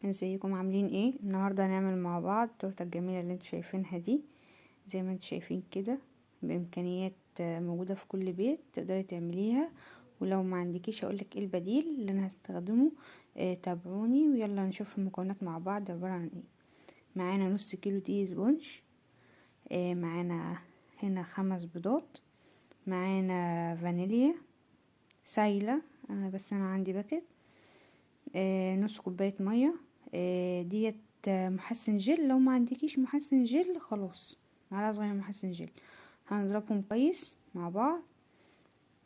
ازيكم عاملين ايه؟ النهارده هنعمل مع بعض التورته الجميله اللي انتوا شايفينها دي. زي ما انتوا شايفين كده، بامكانيات موجوده في كل بيت تقدري تعمليها. ولو ما عندكيش اقولك ايه البديل اللي انا هستخدمه. تابعوني ويلا نشوف المكونات مع بعض عباره عن ايه. معانا نص كيلو دقيق سبونج. معانا هنا 5 بيضات. معانا فانيليا سايله، بس انا عندي باكت. نص كوبايه ميه. ديت محسن جل. لو ما عندكيش محسن جل خلاص معلقه صغيره محسن جل. هنضربهم كويس مع بعض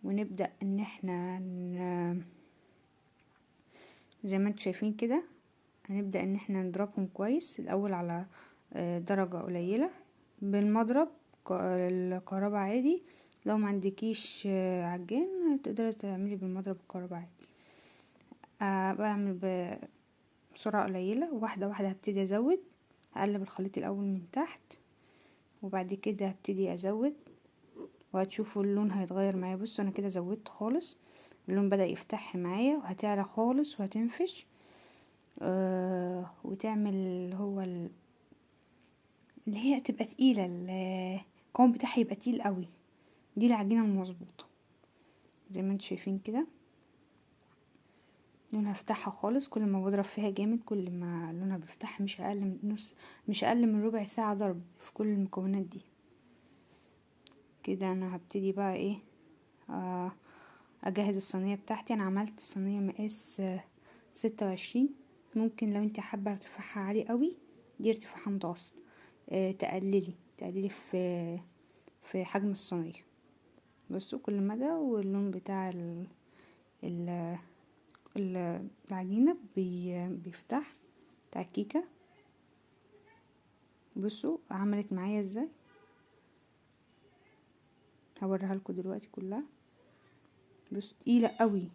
ونبدا ان احنا زي ما انتوا شايفين كده. هنبدا ان احنا نضربهم كويس الاول على درجه قليله بالمضرب الكهرباء عادي. لو ما عندكيش عجان تقدري تعملي بالمضرب الكهرباء عادي. بعمل بسرعة قليلة، واحدة واحدة هبتدي ازود. هقلب الخليط الاول من تحت وبعد كده هبتدي ازود وهتشوفوا اللون هيتغير معايا. بصوا انا كده زودت خالص، اللون بدأ يفتح معايا وهتعلى خالص وهتنفش وتعمل هو اللي هي تبقى تقيلة. القوام بتاعها يبقى تقيل قوي. دي العجينة المظبوطة زي ما انتوا شايفين كده. لونها افتحها خالص، كل ما بضرب فيها جامد كل ما لونها بيفتح. مش اقل من ربع ساعة ضرب في كل المكونات دي. كده انا هبتدي بقى ايه، اجهز الصينية بتاعتي. انا عملت صينية مقاس 26. ممكن لو انت حابة ارتفاعها عالي قوي دي ارتفاعها متوسط. تقللي في حجم الصينية. بصوا كل مدى واللون بتاع العجينة بيفتح بتاع الكيكة. بصوا عملت معايا ازاي، هوريها لكم دلوقتي كلها. بصوا تقيلة قوي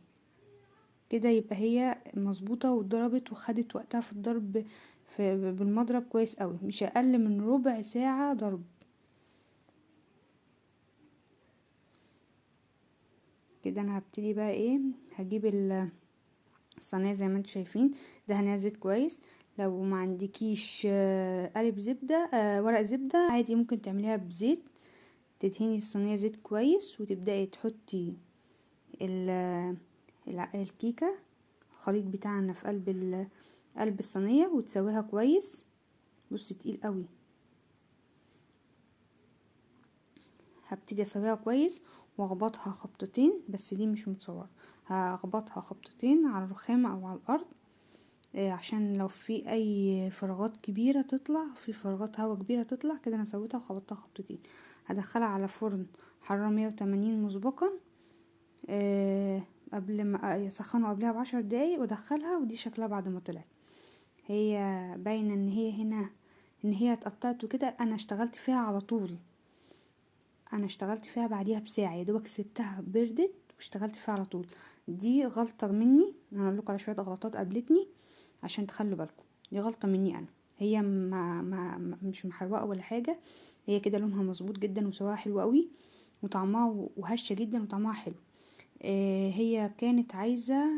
كده، يبقى هي مظبوطة وضربت وخدت وقتها في الضرب بالمضرب كويس قوي. مش اقل من ربع ساعة ضرب. كده انا هبتدي بقى ايه، هجيب الصينية زي ما انتم شايفين. دهنها زيت كويس. لو ما عندكيش قالب زبدة ورق زبدة عادي ممكن تعمليها بزيت. تدهني الصينية زيت كويس وتبدأي تحطي الكيكة الخليط بتاعنا في قلب الصينية وتسويها كويس. بص تقيل قوي. هبتدي اسويها كويس واخبطها خبطتين، بس دي مش متصورة. هخبطها خبطتين على الرخامة او على الارض عشان لو في اي فراغات كبيرة تطلع، في فراغات هوا كبيرة تطلع كده. انا سويتها وخبطتها خبطتين. هدخلها على فرن حرارة 180 مسبقا قبل ما يسخنوا قبلها ب10 دقايق وادخلها. ودي شكلها بعد ما طلعت. هي باينه ان هي هنا ان هي اتقطعت وكده. انا اشتغلت فيها على طول. انا اشتغلت فيها بعديها بساعه يا دوبك سبتها بردت واشتغلت فيها على طول. دي غلطه مني. انا هقول لكم على شويه غلطات قابلتني عشان تخلوا بالكم. دي غلطه مني انا. هي مش محروقه ولا حاجه. هي كده لونها مظبوط جدا وسواها حلو قوي وطعمها وهشه جدا وطعمها حلو. هي كانت عايزه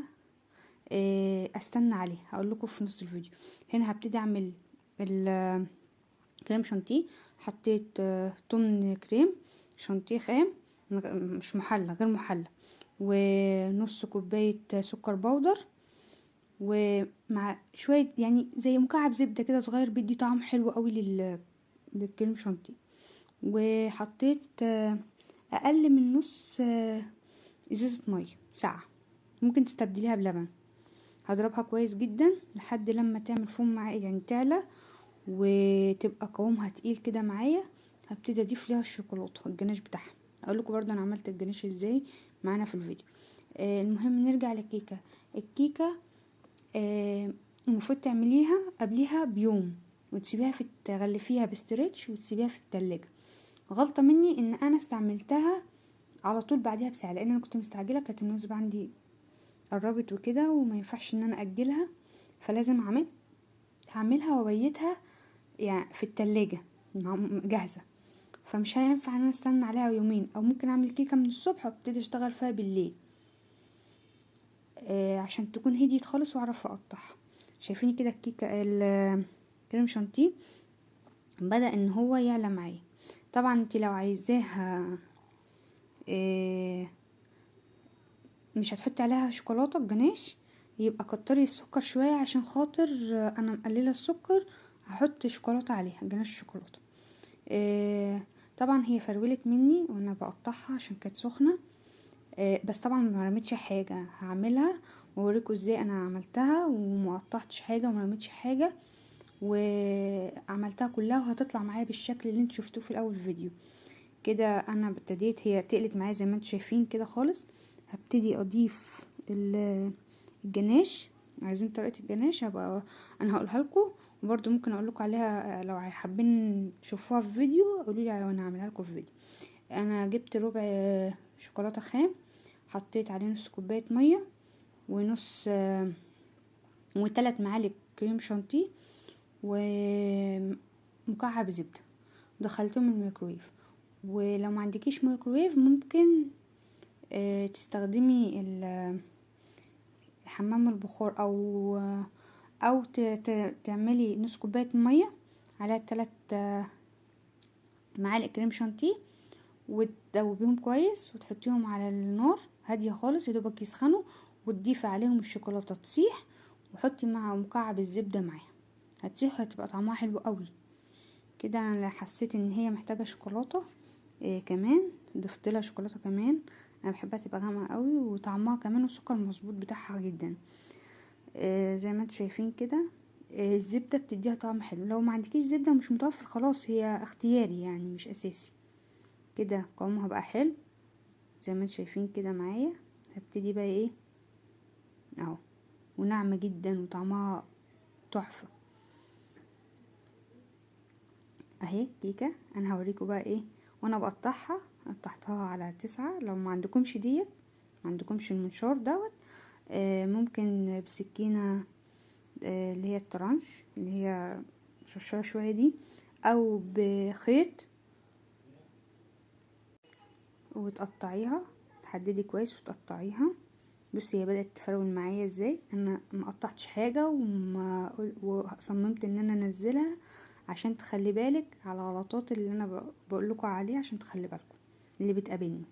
استنى عليه. هقول لكم في نص الفيديو. هنا هبتدي اعمل الكريم شانتيه. حطيت تمن كريم شانتيه خام مش محلى، غير محلى، ونص كوبايه سكر بودر ومع شويه يعني زي مكعب زبده كده صغير بيدي طعم حلو قوي للكريم شانتيه. وحطيت اقل من نص ازازه ميه ساقعه. ممكن تستبدليها بلبن. هضربها كويس جدا لحد لما تعمل فوم معايا، يعني تعلى وتبقى قوامها تقيل كده معايا. هبتدي اضيف ليها الشوكولاته الجناش بتاعها. اقول لكم برضه انا عملت الجناش ازاي معانا في الفيديو. المهم نرجع للكيكه. الكيكه المفروض تعمليها قبليها بيوم وتسيبيها تغلفيها بستريتش وتسيبيها في التلاجة. غلطه مني ان انا استعملتها على طول بعديها بساعه، لان انا كنت مستعجله. كانت المناسبه عندي قربت وكده وما ينفعش ان انا اجلها، فلازم هعملها وابيتها يعني في التلاجة جاهزة. فمش هينفع ان انا استنى عليها يومين. او ممكن اعمل كيكة من الصبح وابتدي اشتغل فيها بالليل عشان تكون هديت خالص واعرف اقطعها. شايفين كده الكيكه الكريم شانتيه بدأ ان هو يعلى معايا. طبعا انت لو عايزاها مش هتحطي عليها شوكولاته جناش، يبقى كتري السكر شويه، عشان خاطر انا مقلله السكر، هحط شوكولاته عليها، جناش شوكولاته. طبعا هي فرولت مني وانا بقطعها عشان كانت سخنه. بس طبعا ما رميتش حاجه، هعملها واوريكم ازاي انا عملتها وما قطعتش حاجه وما رميتش حاجه، وعملتها كلها وهتطلع معايا بالشكل اللي انتوا شفتوه في الاول الفيديو. كده انا ابتديت، هي تقلت معايا زي ما انتوا شايفين كده خالص. هبتدي اضيف الجناش. عايزين طريقه الجناش هبقى انا هقولها لكم، وبرده ممكن اقول لكم عليها لو حابين تشوفوها في فيديو، قولوا لي وانا هعملها لكم في فيديو. انا جبت ربع شوكولاته خام، حطيت عليه نص كوبايه ميه، ونص و3 معالق كريم شانتيه، ومكعب زبده، دخلتهم الميكرويف. ولو ما عندكيش ميكرويف ممكن تستخدمي حمام البخار، او تعملي نص كوبايه ميه على 3 معالق كريم شانتيه، وتدوبيهم كويس وتحطيهم على النار هاديه خالص يدوبك يسخنوا، وتضيفي عليهم الشوكولاته تسيح، وحطي مع مكعب الزبده معاها، هتسيح وهتبقى طعمها حلو قوي. كده انا حسيت ان هي محتاجه شوكولاته كمان، ضفت لها شوكولاته كمان. انا بحبها تبقى غامقه قوي وطعمها كمان والسكر مظبوط بتاعها جدا. زي ما انتم شايفين كده الزبده بتديها طعم حلو. لو ما عندكيش زبده مش متوفر خلاص، هي اختياري يعني مش اساسي. كده قوامها بقى حلو زي ما انتم شايفين كده معايا. هبتدي بقى ايه اهو، وناعمه جدا وطعمها تحفه اهي كيكه. انا هوريكم بقى ايه وانا بقطعها. قطعتها على 9. لو ما عندكمش ديت، ما عندكمش المنشار دوت، ممكن بسكينه اللي هي الترانش اللي هي شرشرة شويه دي، او بخيط وتقطعيها، تحددي كويس وتقطعيها. بصي هي بدات تفرول معايا ازاي. انا ما قطعتش حاجه وصممت ان انا انزلها عشان تخلي بالك على الغلطات اللي انا بقول لكم عليها، عشان تخلي بالكم اللي بتقابلني،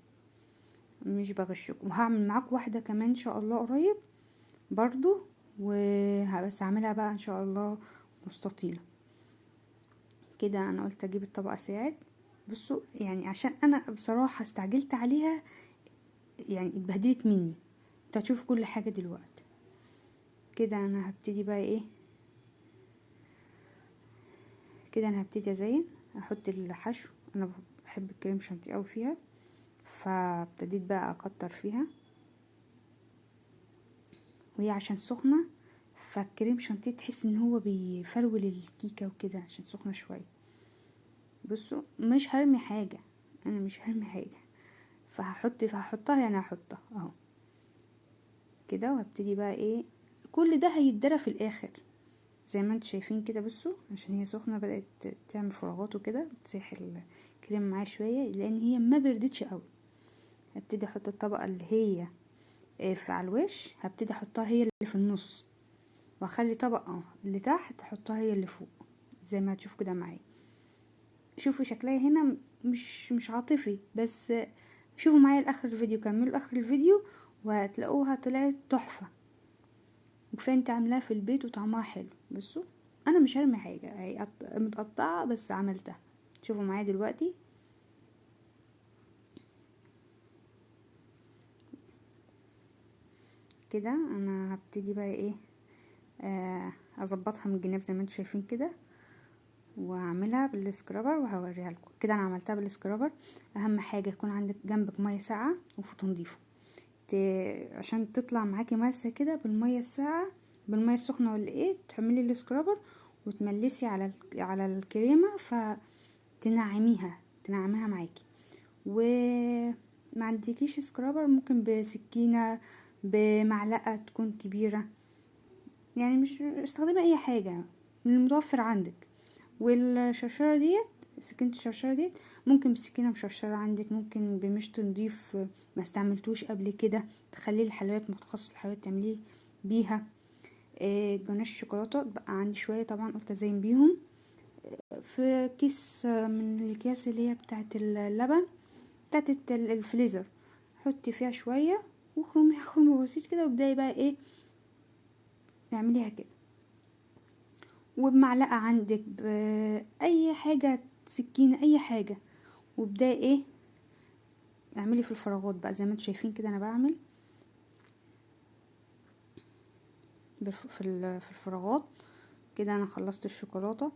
مش بغشكم. وهعمل معاكم واحده كمان ان شاء الله قريب برضو، وبس هعملها بقى ان شاء الله مستطيله. كده انا قلت اجيب الطبق اساعد. بصوا يعني عشان انا بصراحه استعجلت عليها، يعني اتبهدلت مني. انتوا هتشوفوا كل حاجه دلوقتي. كده انا هبتدي بقى ايه، كده انا هبتدي ازين، احط الحشو. انا بحب الكريم شانتيه قوي فيها، فابتديت بقى اكتر فيها، وهي عشان سخنه فالكريم شانتيه تحس ان هو بيفرول الكيكه وكده عشان سخنه شويه. بصوا مش هرمي حاجه، انا مش هرمي حاجه، فهحطها يعني هحطها اهو كده. وهبتدي بقى ايه، كل ده هيتدرى في الاخر زي ما انتوا شايفين كده. بصوا عشان هي سخنه بدات تعمل فراغات وكده، بتسيح الكريم معايا شويه لان هي ما بردتش قوي. هبتدي احط الطبقه اللي هي في على الوش، هبتدي احطها هي اللي في النص، واخلي طبقه اللي تحت احطها هي اللي فوق زي ما هتشوفوا كده معايا. شوفوا شكلها هنا مش عاطفي، بس شوفوا معايا لاخر الفيديو، كملوا لاخر الفيديو وهتلاقوها طلعت تحفه. وكفايه انت عاملاها في البيت وطعمها حلو. بصوا انا مش هرمي حاجه، هي متقطعه بس عملتها. شوفوا معايا دلوقتي كده. انا هبتدي بقى ايه اظبطها من الجناب زي ما انتم شايفين كده، واعملها بالسكرابر وهوريها لكم. كده انا عملتها بالسكرابر. اهم حاجه يكون عندك جنبك ميه ساقعه وفوطه نضيفه، عشان تطلع معاكي ماسه كده بالميه الساقعه. بالميه السخنه ولا ايه، تعملي السكرابر وتملسي على الكريمه تنعميها معاكي. وما عندكيش سكرابر ممكن بسكينه، بمعلقه تكون كبيره، يعني مش استخدمي اي حاجه من المتوفر عندك. والشرشره ديت، سكينه الشرشره ديت ممكن بسكينه مشرشره عندك، ممكن بمشط نضيف ما استعملتوش قبل كده، تخليه الحلويات متخصص الحلويات تعمليه بيها. جناش شوكولاته بقى عندي شويه طبعا، قلت ازين بيهم في كيس من الاكياس اللي هي بتاعه اللبن بتاعه الفريزر. حطي فيها شويه وخرمي خرم بسيط كده، وابداي بقى ايه تعمليها كده. وبمعلقه عندك باي حاجه، سكينه اي حاجه، وابداي ايه اعملي في الفراغات بقى زي ما انتم شايفين كده انا بعمل في الفراغات كده. انا خلصت الشوكولاته.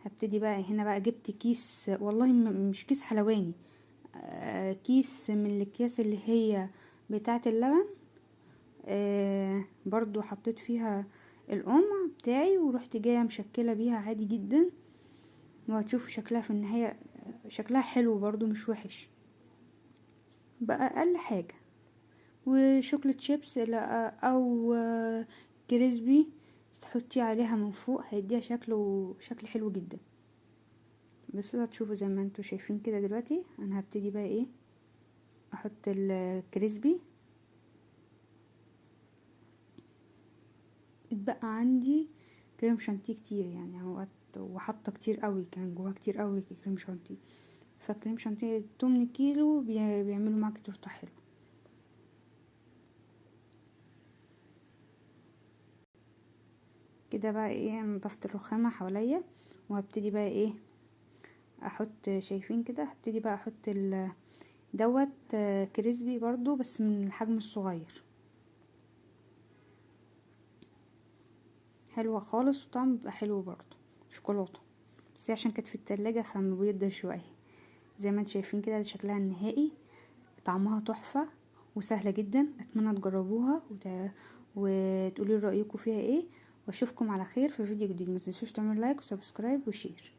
هبتدي بقى هنا بقى جبت كيس، والله مش كيس حلواني، كيس من الاكياس اللي هي بتاعه اللبن. برضو حطيت فيها القمع بتاعي ورحت جايه مشكله بيها عادي جدا، وهتشوفوا شكلها في النهايه. شكلها حلو برضو مش وحش بقى اقل حاجه. وشوكليت شيبس او كريسبي تحطيه عليها من فوق هيديها شكل حلو جدا. بس هتشوفوا زي ما انتوا شايفين كده. دلوقتي انا هبتدي بقى ايه احط الكريسبي. اتبقى عندي كريم شانتيه كتير يعني، وحاطه كتير قوي، كان جواها كتير قوي كريم شانتيه. فكريم شانتيه 8 كيلو بيعملوا معاكي تورته حلوه كده. بقى ايه نضفت الرخامه حواليا، وهبتدي بقى ايه احط. شايفين كده هبتدي بقى احط دوت كريسبي برضو بس من الحجم الصغير. حلوة خالص وطعم بيبقى حلو برضو شوكولاتة، بس عشان كانت في التلاجة فمبيضة شوية. زي ما انتم شايفين كده شكلها النهائي. طعمها تحفة وسهلة جدا. اتمنى تجربوها وتقولي رأيكم فيها ايه. واشوفكم على خير في فيديو جديد. ما تنسوش تعملوا لايك وسبسكرايب وشير.